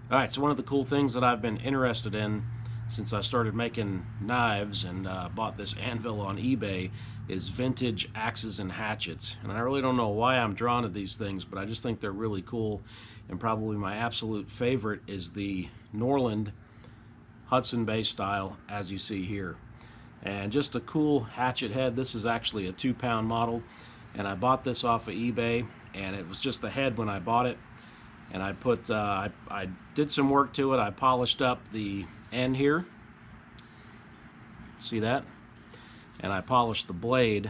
Alright, so one of the cool things that I've been interested in since I started making knives and bought this anvil on eBay is vintage axes and hatchets. And I really don't know why I'm drawn to these things, but I just think they're really cool. And probably my absolute favorite is the Norlund Hudson Bay style, as you see here. And just a cool hatchet head. This is actually a 2-pound model, and I bought this off of eBay, and it was just the head when I bought it. And I did some work to it. I polished up the end here, see that, and I polished the blade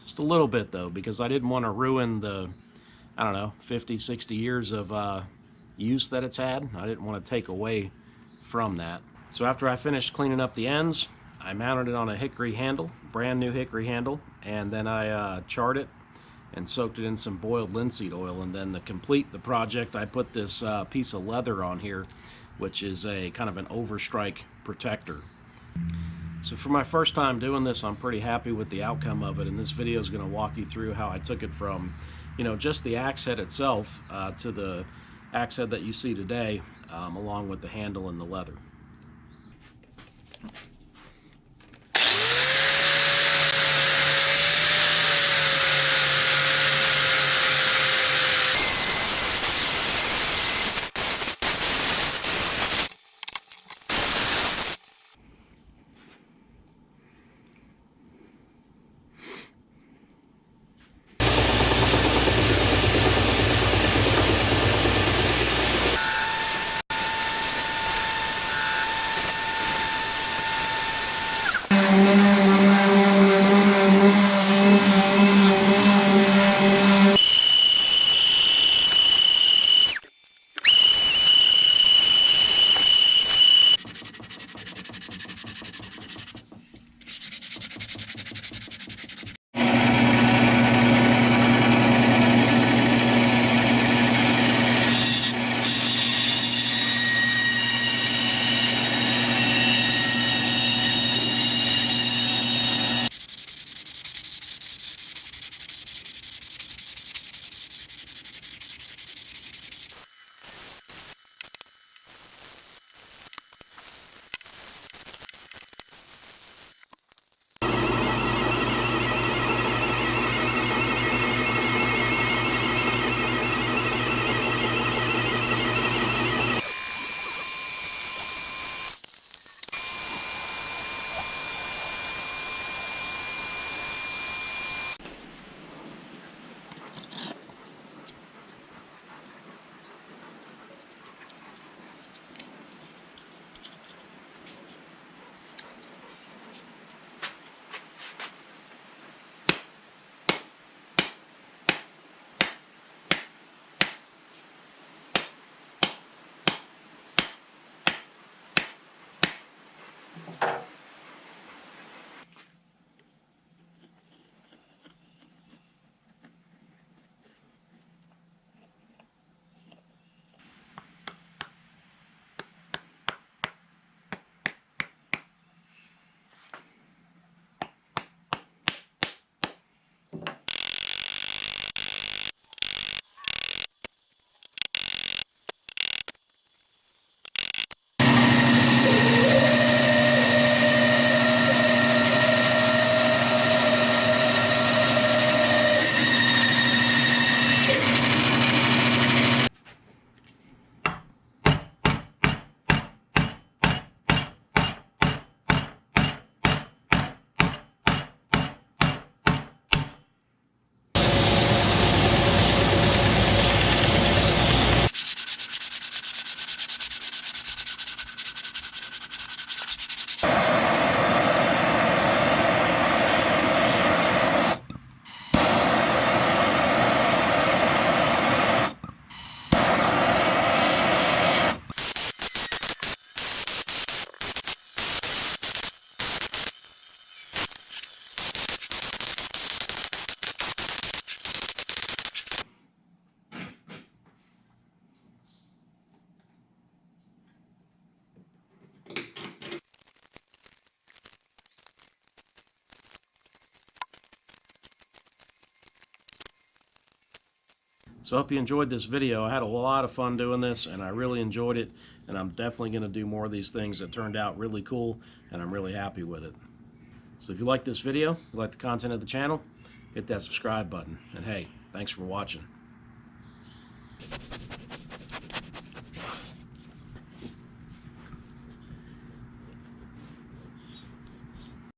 just a little bit though, because I didn't want to ruin the, I don't know, 50-60 years of use that it's had. I didn't want to take away from that. So after I finished cleaning up the ends, I mounted it on a hickory handle, brand new hickory handle, and then I charred it and soaked it in some boiled linseed oil. And then to complete the project, I put this piece of leather on here, which is a kind of an overstrike protector. So for my first time doing this, I'm pretty happy with the outcome of it, and this video is going to walk you through how I took it from, just the axe head itself to the axe head that you see today, along with the handle and the leather. So I hope you enjoyed this video. I had a lot of fun doing this, and I really enjoyed it, and I'm definitely going to do more of these things that turned out really cool, and I'm really happy with it. So if you like this video, you like the content of the channel, hit that subscribe button. And hey, thanks for watching.